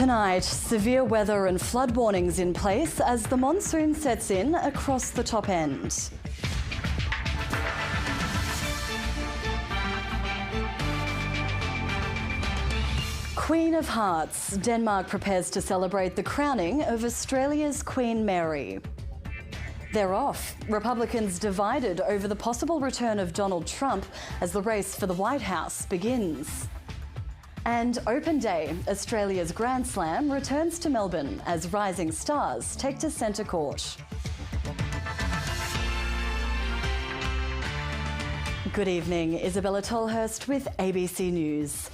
Tonight, severe weather and flood warnings in place as the monsoon sets in across the top end. Queen of Hearts, Denmark prepares to celebrate the crowning of Australia's Queen Mary. They're off. Republicans divided over the possible return of Donald Trump as the race for the White House begins. And Open Day, Australia's Grand Slam, returns to Melbourne as rising stars take to centre court. Good evening, Isabella Tolhurst with ABC News.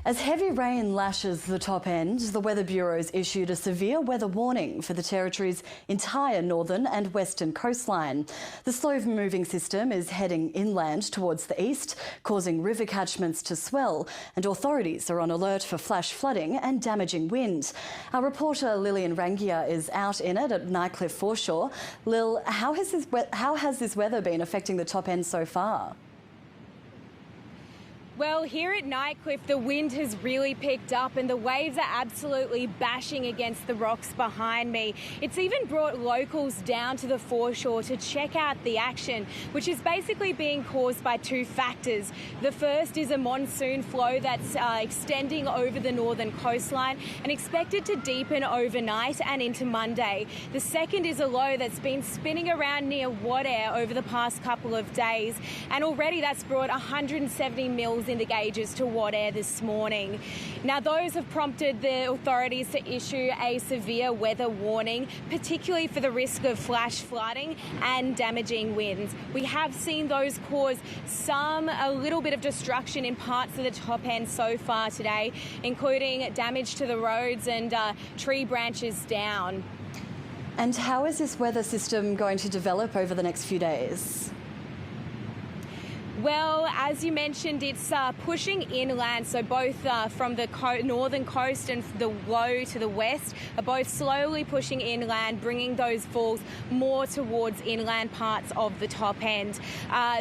As heavy rain lashes the top end, the Weather Bureau's issued a severe weather warning for the Territory's entire northern and western coastline. The slow-moving system is heading inland towards the east, causing river catchments to swell, and authorities are on alert for flash flooding and damaging wind. Our reporter Lillian Rangia is out in it at Nightcliff foreshore. Lil, how has this weather been affecting the top end so far? Well, here at Nightcliff, the wind has really picked up and the waves are absolutely bashing against the rocks behind me. It's even brought locals down to the foreshore to check out the action, which is basically being caused by two factors. The first is a monsoon flow that's extending over the northern coastline and expected to deepen overnight and into Monday. The second is a low that's been spinning around near Wadair over the past couple of days, and already that's brought 170 mils in the gauges to Wadair this morning. Now, those have prompted the authorities to issue a severe weather warning, particularly for the risk of flash flooding and damaging winds. We have seen those cause a little bit of destruction in parts of the top end so far today, including damage to the roads and tree branches down. And how is this weather system going to develop over the next few days? Well, as you mentioned, it's pushing inland, so both from the northern coast and the low to the west are both slowly pushing inland, bringing those falls more towards inland parts of the top end.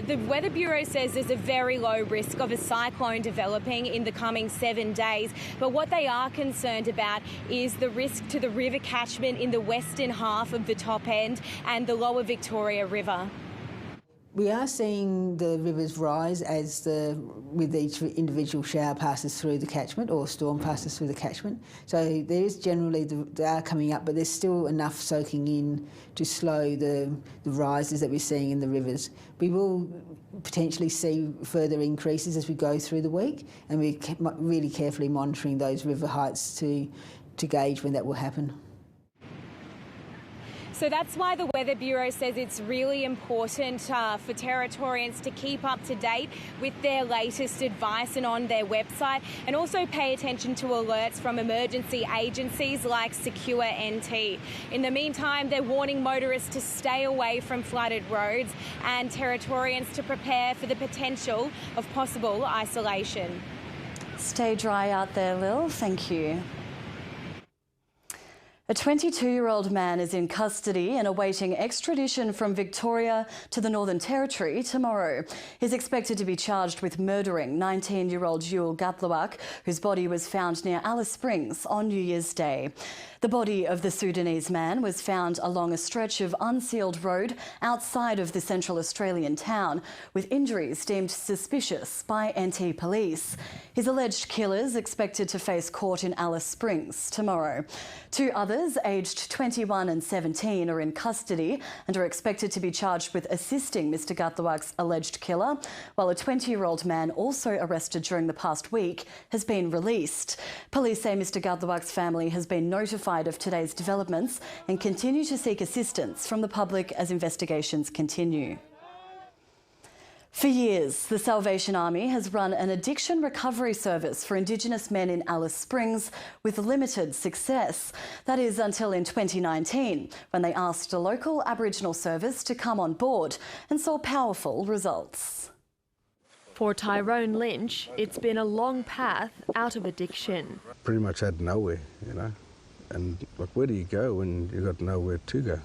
The Weather Bureau says there's a very low risk of a cyclone developing in the coming 7 days, but what they are concerned about is the risk to the river catchment in the western half of the top end and the lower Victoria River. We are seeing the rivers rise with each individual shower passes through the catchment or storm passes through the catchment. So there is generally, they are coming up, but there's still enough soaking in to slow the rises that we're seeing in the rivers. We will potentially see further increases as we go through the week, and we're really carefully monitoring those river heights to gauge when that will happen. So that's why the Weather Bureau says it's really important for Territorians to keep up to date with their latest advice and on their website, and also pay attention to alerts from emergency agencies like Secure NT. In the meantime, they're warning motorists to stay away from flooded roads and Territorians to prepare for the potential of possible isolation. Stay dry out there, Lil. Thank you. A 22-year-old man is in custody and awaiting extradition from Victoria to the Northern Territory tomorrow. He's expected to be charged with murdering 19-year-old Yul Gatluak, whose body was found near Alice Springs on New Year's Day. The body of the Sudanese man was found along a stretch of unsealed road outside of the Central Australian town, with injuries deemed suspicious by NT police. His alleged killers expected to face court in Alice Springs tomorrow. Two others, aged 21 and 17, are in custody and are expected to be charged with assisting Mr Gatluak's alleged killer, while a 20-year-old man also arrested during the past week has been released. Police say Mr Gatluak's family has been notified of today's developments and continue to seek assistance from the public as investigations continue. For years, the Salvation Army has run an addiction recovery service for Indigenous men in Alice Springs with limited success. That is until in 2019, when they asked a local Aboriginal service to come on board and saw powerful results. For Tyrone Lynch, it's been a long path out of addiction. Pretty much had nowhere, and like, where do you go when you've got nowhere to go?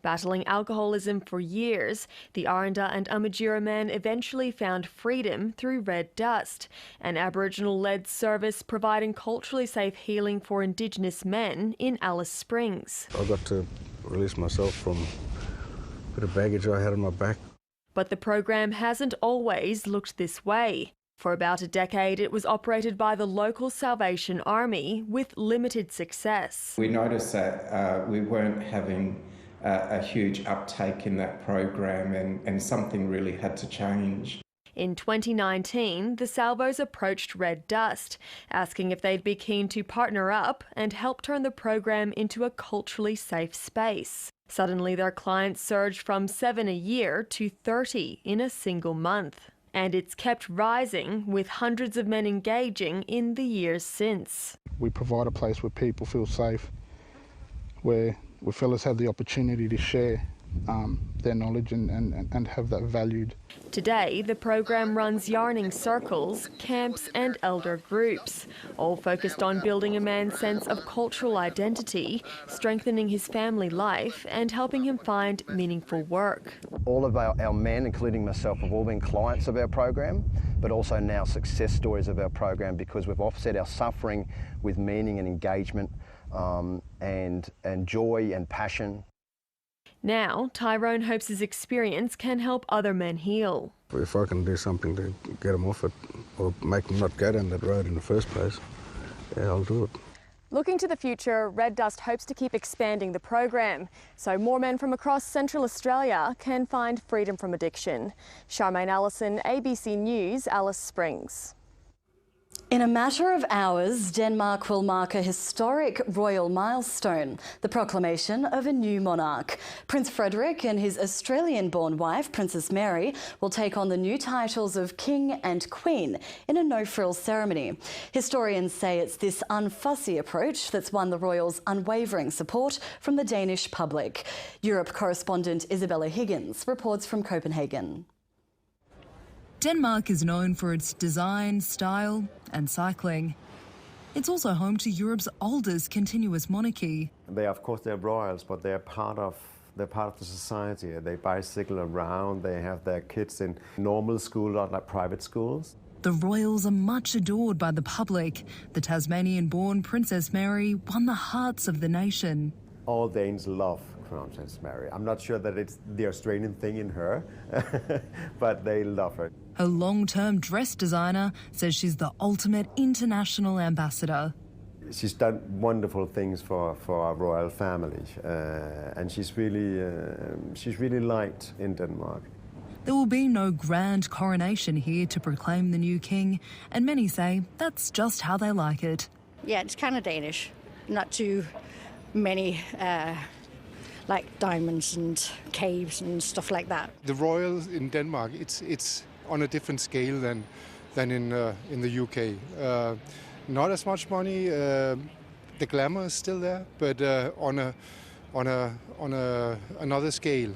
Battling alcoholism for years, the Aranda and Umagira men eventually found freedom through Red Dust, an Aboriginal-led service providing culturally safe healing for Indigenous men in Alice Springs. I got to release myself from a bit of baggage I had on my back. But the program hasn't always looked this way. For about a decade, it was operated by the local Salvation Army with limited success. We noticed that we weren't having a huge uptake in that program, and something really had to change. In 2019, the Salvos approached Red Dust, asking if they'd be keen to partner up and help turn the program into a culturally safe space. Suddenly, their clients surged from 7 a year to 30 in a single month. And it's kept rising, with hundreds of men engaging in the years since. We provide a place where people feel safe, where fellas have the opportunity to share their knowledge and have that valued. Today, the program runs yarning circles, camps and elder groups, all focused on building a man's sense of cultural identity, strengthening his family life and helping him find meaningful work. All of our men, including myself, have all been clients of our program, but also now success stories of our program, because we've offset our suffering with meaning and engagement and joy and passion. Now, Tyrone hopes his experience can help other men heal. If I can do something to get them off it or make them not go down that road in the first place, yeah, I'll do it. Looking to the future, Red Dust hopes to keep expanding the program so more men from across Central Australia can find freedom from addiction. Charmaine Allison, ABC News, Alice Springs. In a matter of hours, Denmark will mark a historic royal milestone, the proclamation of a new monarch. Prince Frederik and his Australian-born wife, Princess Mary, will take on the new titles of King and Queen in a no-frills ceremony. Historians say it's this unfussy approach that's won the royals' unwavering support from the Danish public. Europe correspondent Isabella Higgins reports from Copenhagen. Denmark is known for its design, style and cycling. It's also home to Europe's oldest continuous monarchy. They're royals, but they're part of the society. They bicycle around, they have their kids in normal school, not like private schools. The royals are much adored by the public. The Tasmanian-born Princess Mary won the hearts of the nation. All Danes love Princess Mary. I'm not sure that it's the Australian thing in her, but they love her. Her long-term dress designer says she's the ultimate international ambassador. She's done wonderful things for our royal family, and she's really liked in Denmark. There will be no grand coronation here to proclaim the new king, and many say that's just how they like it. Yeah, it's kind of Danish. Not too many like diamonds and caves and stuff like that. The royals in Denmark, it's on a different scale than in the UK. Not as much money. The glamour is still there, but on another scale.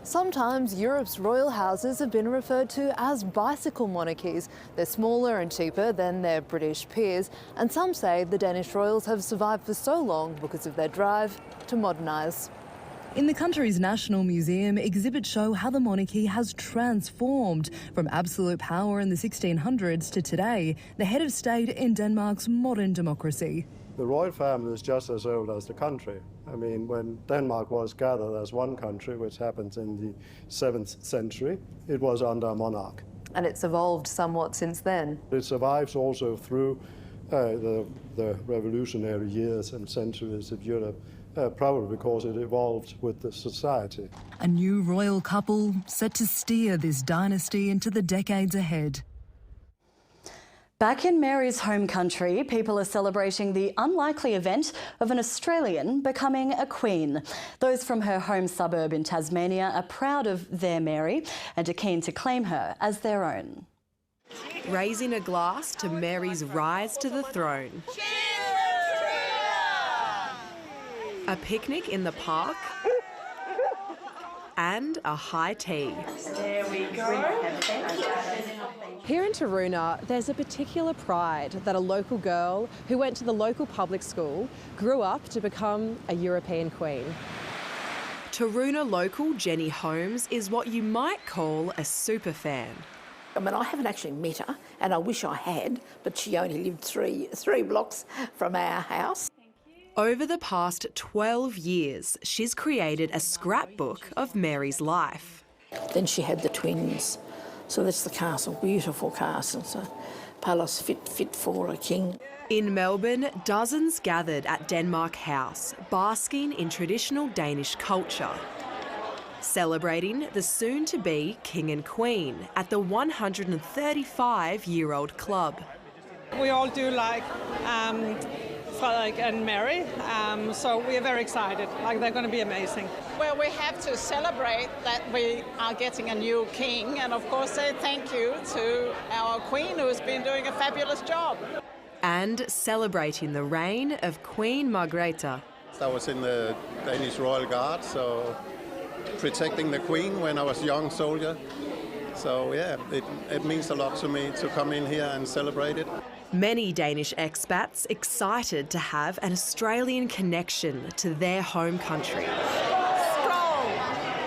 Sometimes Europe's royal houses have been referred to as bicycle monarchies. They're smaller and cheaper than their British peers, and some say the Danish royals have survived for so long because of their drive to modernise. In the country's National Museum, exhibits show how the monarchy has transformed from absolute power in the 1600s to today, the head of state in Denmark's modern democracy. The royal family is just as old as the country. I mean, when Denmark was gathered as one country, which happened in the 7th century, it was under a monarch. And it's evolved somewhat since then. It survives also through the revolutionary years and centuries of Europe, probably because it evolved with the society. A new royal couple set to steer this dynasty into the decades ahead. Back in Mary's home country, people are celebrating the unlikely event of an Australian becoming a queen. Those from her home suburb in Tasmania are proud of their Mary and are keen to claim her as their own. Raising a glass to Mary's rise to the throne. A picnic in the park and a high tea. There we go. Here in Taroona, there's a particular pride that a local girl who went to the local public school grew up to become a European queen. Taroona local Jenny Holmes is what you might call a super fan. I mean, I haven't actually met her, and I wish I had, but she only lived three blocks from our house. Over the past 12 years, she's created a scrapbook of Mary's life. Then she had the twins. So that's the castle, beautiful castle. So palace fit for a king. In Melbourne, dozens gathered at Denmark House, basking in traditional Danish culture, celebrating the soon-to-be King and Queen at the 135-year-old club. We all do like Frederik and Mary, so we are very excited. Like, they're going to be amazing. Well, we have to celebrate that we are getting a new king, and of course say thank you to our queen, who has been doing a fabulous job. And celebrating the reign of Queen Margrethe. I was in the Danish Royal Guard, so protecting the Queen when I was a young soldier. So yeah, it means a lot to me to come in here and celebrate it. Many Danish expats excited to have an Australian connection to their home country.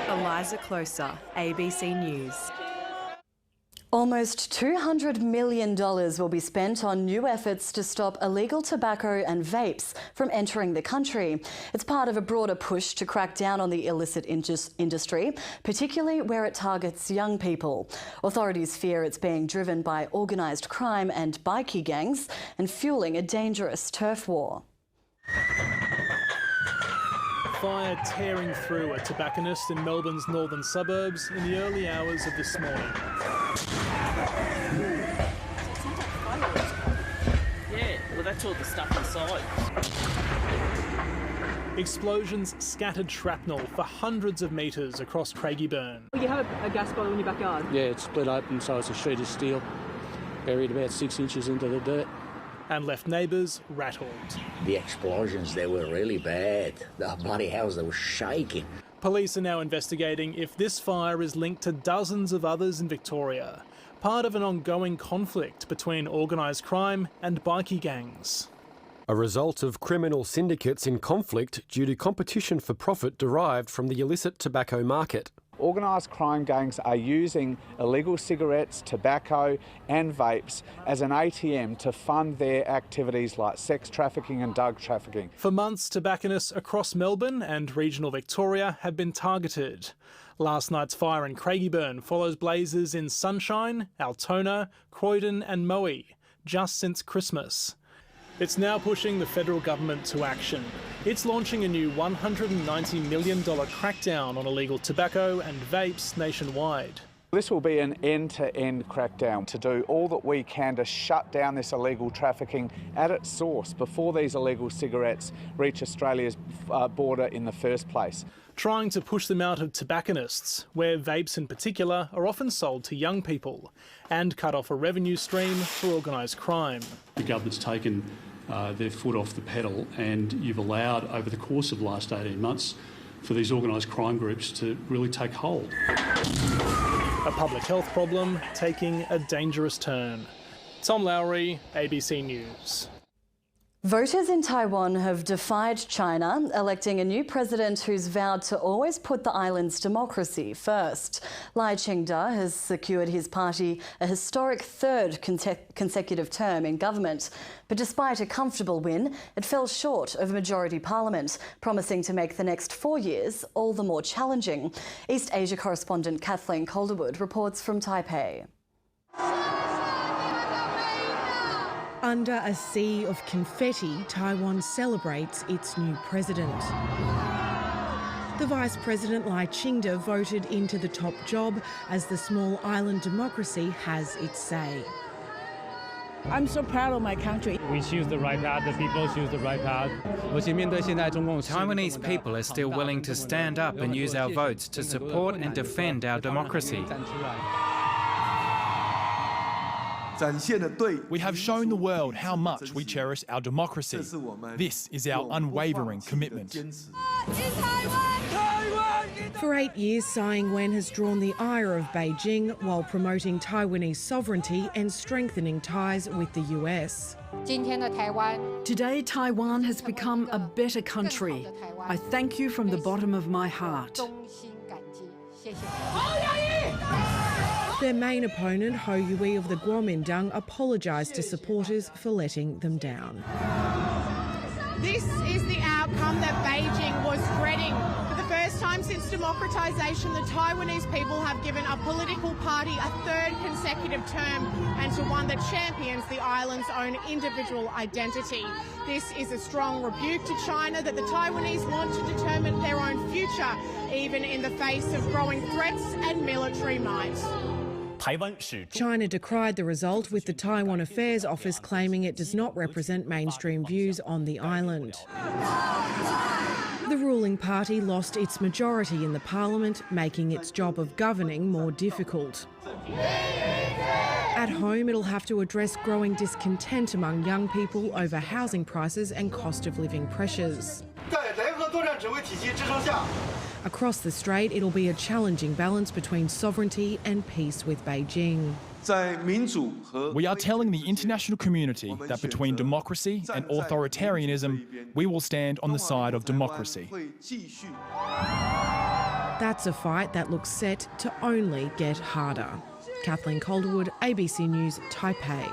Eliza Closer, ABC News. Almost $200 million will be spent on new efforts to stop illegal tobacco and vapes from entering the country. It's part of a broader push to crack down on the illicit industry, particularly where it targets young people. Authorities fear it's being driven by organised crime and bikie gangs and fueling a dangerous turf war. Fire tearing through a tobacconist in Melbourne's northern suburbs in the early hours of this morning. Yeah, well, that's all the stuff inside. Explosions scattered shrapnel for hundreds of metres across Craigieburn. You have a gas bottle in your backyard? Yeah, it's split open, so it's a sheet of steel, buried about 6 inches into the dirt. And left neighbours rattled. The explosions, they were really bad. The bloody house, they were shaking. Police are now investigating if this fire is linked to dozens of others in Victoria, part of an ongoing conflict between organised crime and bikie gangs. A result of criminal syndicates in conflict due to competition for profit derived from the illicit tobacco market. Organised crime gangs are using illegal cigarettes, tobacco and vapes as an ATM to fund their activities like sex trafficking and drug trafficking. For months, tobacconists across Melbourne and regional Victoria have been targeted. Last night's fire in Craigieburn follows blazes in Sunshine, Altona, Croydon and Moe, just since Christmas. It's now pushing the federal government to action. It's launching a new $190 million crackdown on illegal tobacco and vapes nationwide. This will be an end-to-end crackdown to do all that we can to shut down this illegal trafficking at its source before these illegal cigarettes reach Australia's border in the first place. Trying to push them out of tobacconists, where vapes in particular are often sold to young people, and cut off a revenue stream for organised crime. The government's taken their foot off the pedal, and you've allowed over the course of the last 18 months for these organised crime groups to really take hold. A public health problem taking a dangerous turn. Tom Lowry, ABC News. Voters in Taiwan have defied China, electing a new president who's vowed to always put the island's democracy first. Lai Ching-te has secured his party a historic third consecutive term in government. But despite a comfortable win, it fell short of a majority parliament, promising to make the next 4 years all the more challenging. East Asia correspondent Kathleen Calderwood reports from Taipei. Under a sea of confetti, Taiwan celebrates its new president. The Vice President Lai Ching-te voted into the top job as the small island democracy has its say. I'm so proud of my country. We choose the right path, the people choose the right path. Taiwanese people are still willing to stand up and use our votes to support and defend our democracy. We have shown the world how much we cherish our democracy. This is our unwavering commitment. For 8 years, Tsai Ing-wen has drawn the ire of Beijing while promoting Taiwanese sovereignty and strengthening ties with the US. Today, Taiwan has become a better country. I thank you from the bottom of my heart. Their main opponent, Ho Yui of the Kuomintang, apologised to supporters for letting them down. This is the outcome that Beijing was dreading. For the first time since democratisation, the Taiwanese people have given a political party a third consecutive term, and to one that champions the island's own individual identity. This is a strong rebuke to China that the Taiwanese want to determine their own future, even in the face of growing threats and military might. China decried the result, with the Taiwan Affairs Office claiming it does not represent mainstream views on the island. The ruling party lost its majority in the parliament, making its job of governing more difficult. At home, it'll have to address growing discontent among young people over housing prices and cost of living pressures. Across the strait, it'll be a challenging balance between sovereignty and peace with Beijing. We are telling the international community that between democracy and authoritarianism, we will stand on the side of democracy. That's a fight that looks set to only get harder. Kathleen Calderwood, ABC News, Taipei.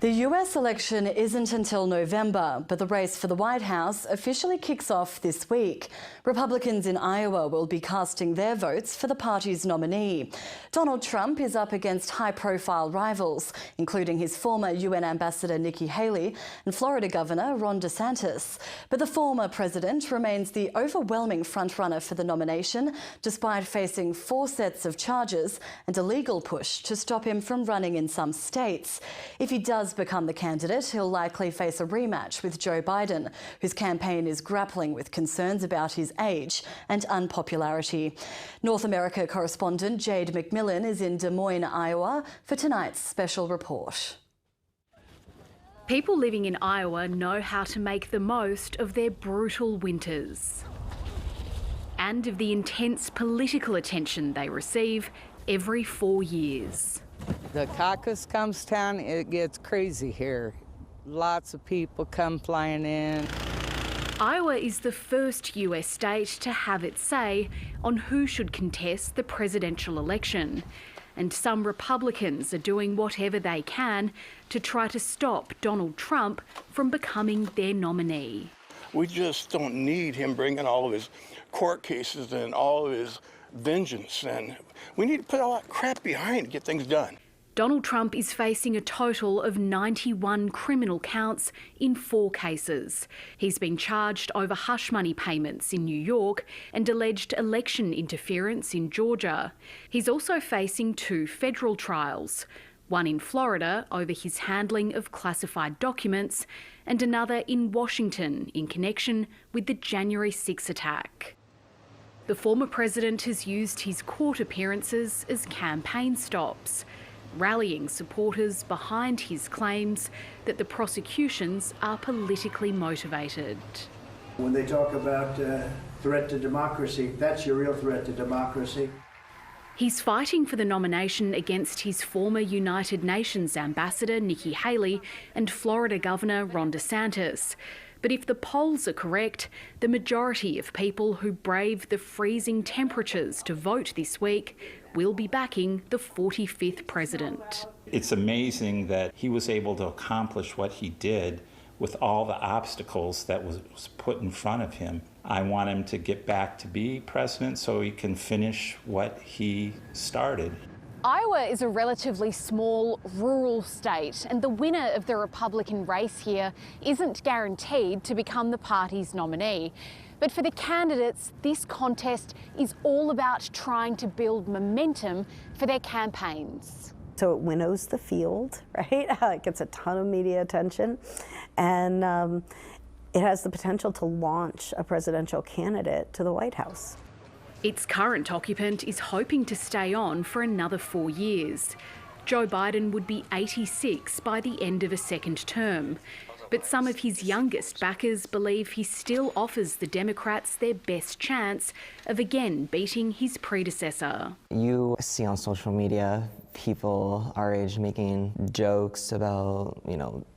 The US election isn't until November, but the race for the White House officially kicks off this week. Republicans in Iowa will be casting their votes for the party's nominee. Donald Trump is up against high-profile rivals, including his former UN Ambassador Nikki Haley and Florida Governor Ron DeSantis. But the former president remains the overwhelming frontrunner for the nomination, despite facing 4 sets of charges and a legal push to stop him from running in some states. If he does become the candidate, he'll likely face a rematch with Joe Biden, whose campaign is grappling with concerns about his age and unpopularity. North America correspondent Jade McMillan is in Des Moines, Iowa, for tonight's special report. People living in Iowa know how to make the most of their brutal winters and of the intense political attention they receive every 4 years. The caucus comes down, it gets crazy here. Lots of people come flying in. Iowa is the first US state to have its say on who should contest the presidential election. And some Republicans are doing whatever they can to try to stop Donald Trump from becoming their nominee. We just don't need him bringing all of his court cases and all of his vengeance, and we need to put all that crap behind to get things done. Donald Trump is facing a total of 91 criminal counts in 4 cases. He's been charged over hush money payments in New York and alleged election interference in Georgia. He's also facing 2 federal trials, one in Florida over his handling of classified documents and another in Washington in connection with the January 6 attack. The former president has used his court appearances as campaign stops, rallying supporters behind his claims that the prosecutions are politically motivated. When they talk about threat to democracy, that's your real threat to democracy. He's fighting for the nomination against his former United Nations Ambassador Nikki Haley and Florida Governor Ron DeSantis. But if the polls are correct, the majority of people who braved the freezing temperatures to vote this week will be backing the 45th president. It's amazing that he was able to accomplish what he did with all the obstacles that was put in front of him. I want him to get back to be president so he can finish what he started. Iowa is a relatively small rural state, and the winner of the Republican race here isn't guaranteed to become the party's nominee. But for the candidates, this contest is all about trying to build momentum for their campaigns. So it winnows the field, right? It gets a ton of media attention, and it has the potential to launch a presidential candidate to the White House. Its current occupant is hoping to stay on for another 4 years. Joe Biden would be 86 by the end of a second term. But some of his youngest backers believe he still offers the Democrats their best chance of again beating his predecessor. You see on social media people our age making jokes about,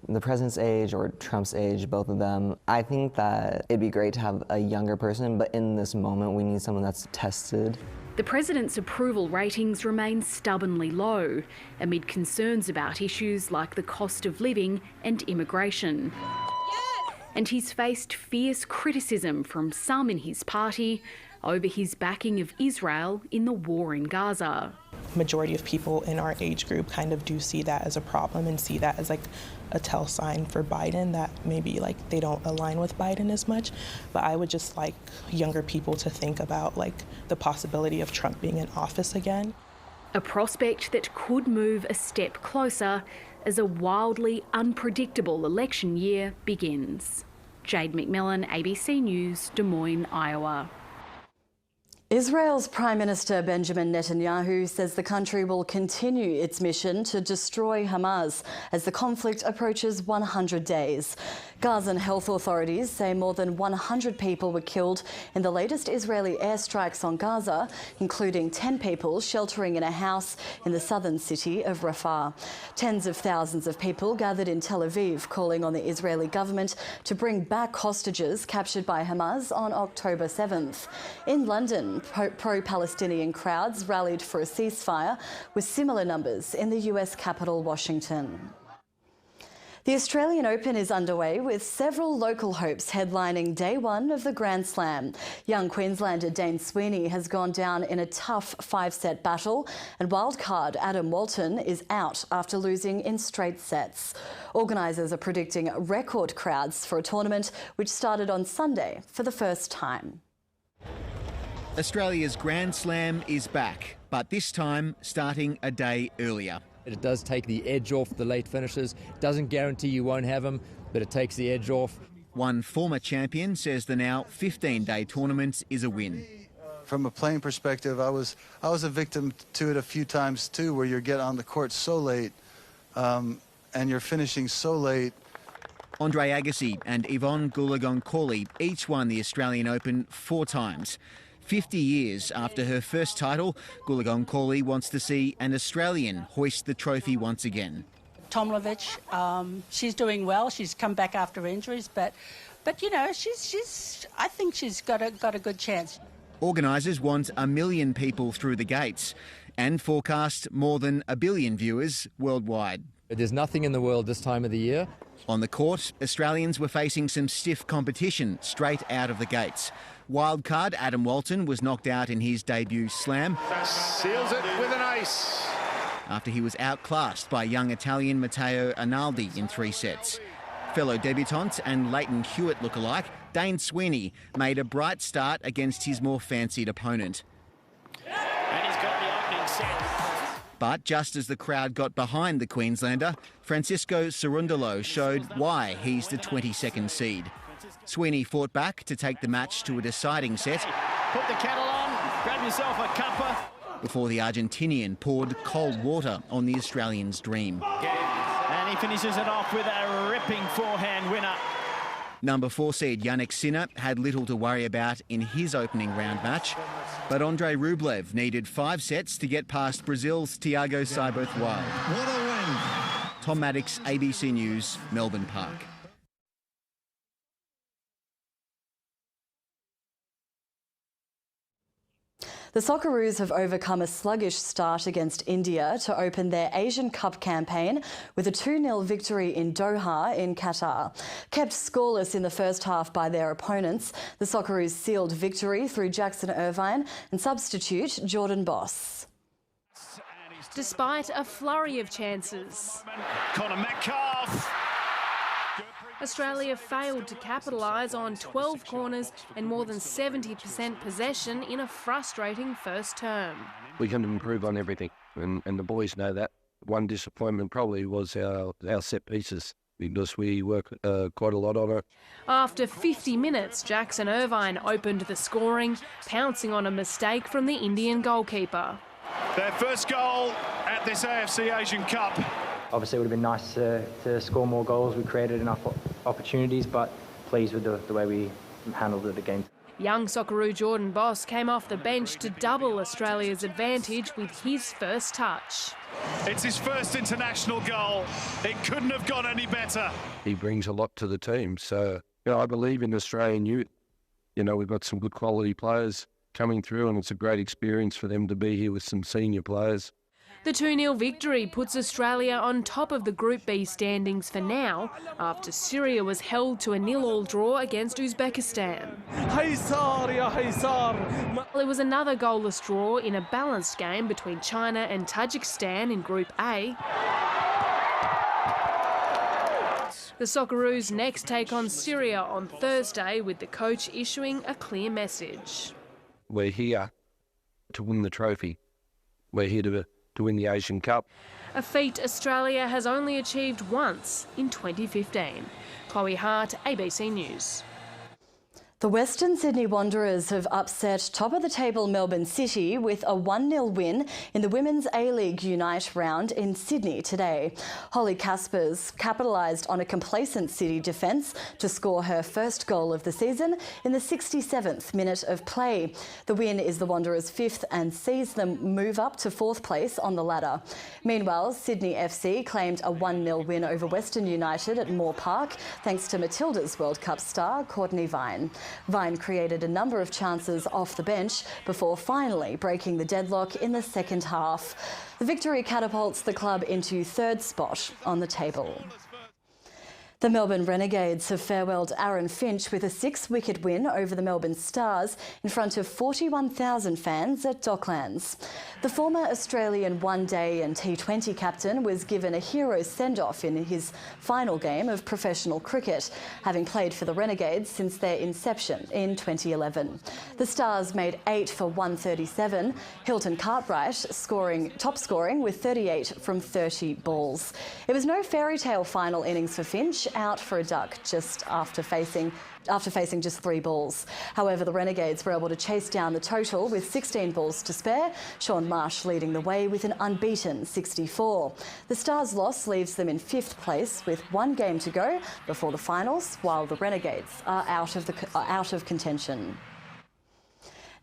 the president's age or Trump's age, both of them. I think that it'd be great to have a younger person, but in this moment we need someone that's tested. The president's approval ratings remain stubbornly low amid concerns about issues like the cost of living and immigration. Yes! And he's faced fierce criticism from some in his party over his backing of Israel in the war in Gaza. Majority of people in our age group kind of do see that as a problem and see that as like a tell sign for Biden, that maybe like they don't align with Biden as much. But I would just like younger people to think about like the possibility of Trump being in office again. A prospect that could move a step closer as a wildly unpredictable election year begins. Jade McMillan, ABC News, Des Moines, Iowa. Israel's Prime Minister Benjamin Netanyahu says the country will continue its mission to destroy Hamas as the conflict approaches 100 days. Gazan health authorities say more than 100 people were killed in the latest Israeli airstrikes on Gaza, including 10 people sheltering in a house in the southern city of Rafah. Tens of thousands of people gathered in Tel Aviv, calling on the Israeli government to bring back hostages captured by Hamas on October 7th. In London, pro-Palestinian crowds rallied for a ceasefire, with similar numbers in the US capital, Washington. The Australian Open is underway with several local hopes headlining day one of the Grand Slam. Young Queenslander Dane Sweeney has gone down in a tough 5-set battle, and wildcard Adam Walton is out after losing in straight sets. Organisers are predicting record crowds for a tournament which started on Sunday for the first time. Australia's Grand Slam is back, but this time starting a day earlier. It does take the edge off the late finishes. Doesn't guarantee you won't have them, but it takes the edge off. One former champion says the now 15-day tournament is a win. From a playing perspective, I was a victim to it a few times too, where you get on the court so late and you're finishing so late. Andre Agassi and Yvonne Goolagong-Cawley each won the Australian Open 4 times. 50 years after her first title, Goolagong-Cawley wants to see an Australian hoist the trophy once again. Tomljanovic, she's doing well. She's come back after injuries, but she's I think she's got a good chance. Organisers want 1 million people through the gates and forecast more than 1 billion viewers worldwide. There's nothing in the world this time of the year. On the court, Australians were facing some stiff competition straight out of the gates. Wildcard Adam Walton was knocked out in his debut slam. Seals it with an ace. After he was outclassed by young Italian Matteo Arnaldi in 3 sets. Fellow debutante and Leighton Hewitt lookalike, Dane Sweeney, made a bright start against his more fancied opponent. And he's got the opening set. But just as the crowd got behind the Queenslander, Francisco Cerundolo showed why he's the 22nd seed. Sweeney fought back to take the match to a deciding set. Put the kettle on, grab yourself a cuppa. Before the Argentinian poured cold water on the Australian's dream. And he finishes it off with a ripping forehand winner. Number 4 seed Jannik Sinner had little to worry about in his opening round match, but Andrei Rublev needed 5 sets to get past Brazil's Tiago Seiboth-Wild. What a win! Tom Maddox, ABC News, Melbourne Park. The Socceroos have overcome a sluggish start against India to open their Asian Cup campaign with a 2-0 victory in Doha in Qatar. Kept scoreless in the first half by their opponents, the Socceroos sealed victory through Jackson Irvine and substitute Jordan Boss. Despite a flurry of chances, Connor Metcalf. Australia failed to capitalise on 12 corners and more than 70% possession in a frustrating first term. We can improve on everything, and the boys know that. One disappointment probably was our set pieces, because we work quite a lot on it. After 50 minutes, Jackson Irvine opened the scoring, pouncing on a mistake from the Indian goalkeeper. Their first goal at this AFC Asian Cup. Obviously, it would have been nice to score more goals. We created enough opportunities, but pleased with the way we handled it again. Young Socceroo Jordan Boss came off the bench to double Australia's advantage with his first touch. It's his first international goal. It couldn't have gone any better. He brings a lot to the team. So, I believe in Australian youth. We've got some good quality players coming through, and it's a great experience for them to be here with some senior players. The 2-0 victory puts Australia on top of the Group B standings for now, after Syria was held to a 0-0 draw against Uzbekistan. There was another goalless draw in a balanced game between China and Tajikistan in Group A. The Socceroos next take on Syria on Thursday, with the coach issuing a clear message. We're here to win the trophy. We're here to win the Asian Cup. A feat Australia has only achieved once in 2015. Chloe Hart, ABC News. The Western Sydney Wanderers have upset top-of-the-table Melbourne City with a 1-0 win in the Women's A-League Unite round in Sydney today. Holly Caspers capitalised on a complacent City defence to score her first goal of the season in the 67th minute of play. The win is the Wanderers' fifth and sees them move up to fourth place on the ladder. Meanwhile, Sydney FC claimed a 1-0 win over Western United at Moore Park thanks to Matilda's World Cup star Courtney Vine. Vine created a number of chances off the bench before finally breaking the deadlock in the second half. The victory catapults the club into third spot on the table. The Melbourne Renegades have farewelled Aaron Finch with a 6-wicket win over the Melbourne Stars in front of 41,000 fans at Docklands. The former Australian one-day and T20 captain was given a hero send-off in his final game of professional cricket, having played for the Renegades since their inception in 2011. The Stars made 8 for 137, Hilton Cartwright top scoring with 38 from 30 balls. It was no fairy tale final innings for Finch, out for a duck just after facing just 3 balls. However, the Renegades were able to chase down the total with 16 balls to spare, Sean Marsh leading the way with an unbeaten 64. The Stars' loss leaves them in 5th place with 1 game to go before the finals, while the Renegades are out of contention.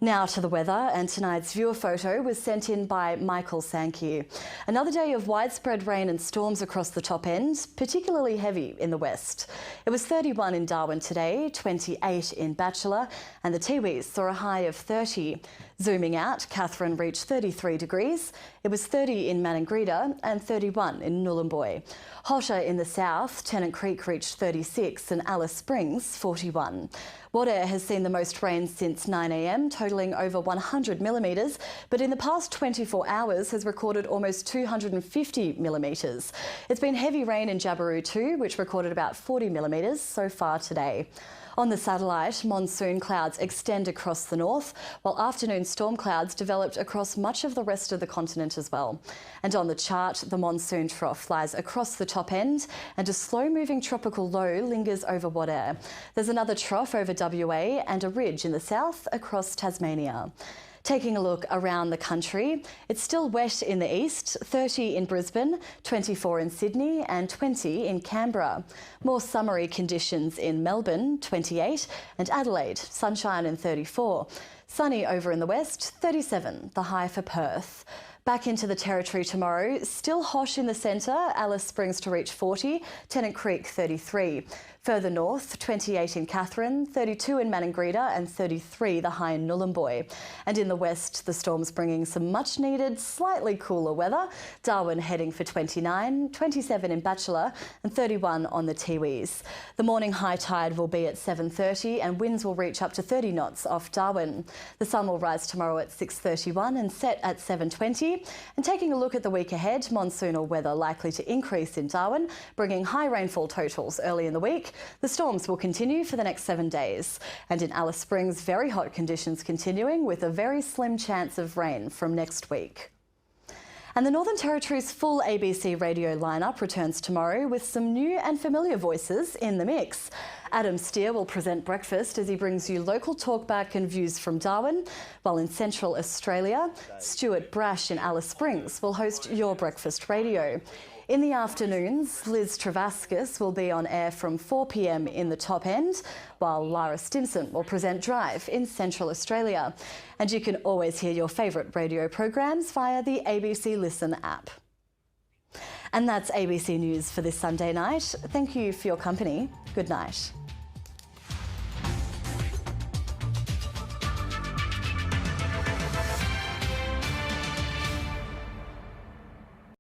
Now to the weather, and tonight's viewer photo was sent in by Michael Sankey. Another day of widespread rain and storms across the top end, particularly heavy in the west. It was 31 in Darwin today, 28 in Bachelor, and the Tiwis saw a high of 30. Zooming out, Katherine reached 33 degrees. It was 30 in Maningrida and 31 in Nhulunbuy. Hotter in the south, Tennant Creek reached 36 and Alice Springs 41. Wadair has seen the most rain since 9 a.m, totalling over 100 millimetres, but in the past 24 hours has recorded almost 250 millimetres. It's been heavy rain in Jabiru too, which recorded about 40 millimetres so far today. On the satellite, monsoon clouds extend across the north, while afternoon storm clouds developed across much of the rest of the continent as well. And on the chart, the monsoon trough lies across the top end, and a slow-moving tropical low lingers over Wadair. There's another trough over WA and a ridge in the south across Tasmania. Taking a look around the country, it's still wet in the east, 30 in Brisbane, 24 in Sydney and 20 in Canberra. More summery conditions in Melbourne, 28, and Adelaide, sunshine and 34. Sunny over in the west, 37, the high for Perth. Back into the Territory tomorrow, still hot in the centre, Alice Springs to reach 40, Tennant Creek 33. Further north, 28 in Katherine, 32 in Maningrida and 33 the high in Nhulunbuy. And in the west, the storm's bringing some much needed, slightly cooler weather. Darwin heading for 29, 27 in Bachelor and 31 on the Tiwis. The morning high tide will be at 7:30 and winds will reach up to 30 knots off Darwin. The sun will rise tomorrow at 6:31 and set at 7:20. And taking a look at the week ahead, monsoonal weather likely to increase in Darwin, bringing high rainfall totals early in the week. The storms will continue for the next 7 days. And in Alice Springs, very hot conditions continuing with a very slim chance of rain from next week. And the Northern Territory's full ABC radio lineup returns tomorrow with some new and familiar voices in the mix. Adam Steer will present breakfast as he brings you local talkback and views from Darwin, while in Central Australia, Stuart Brash in Alice Springs will host Your Breakfast Radio. In the afternoons, Liz Travaskis will be on air from 4 p.m. in the Top End, while Lara Stimson will present Drive in Central Australia. And you can always hear your favourite radio programs via the ABC Listen app. And that's ABC News for this Sunday night. Thank you for your company. Good night.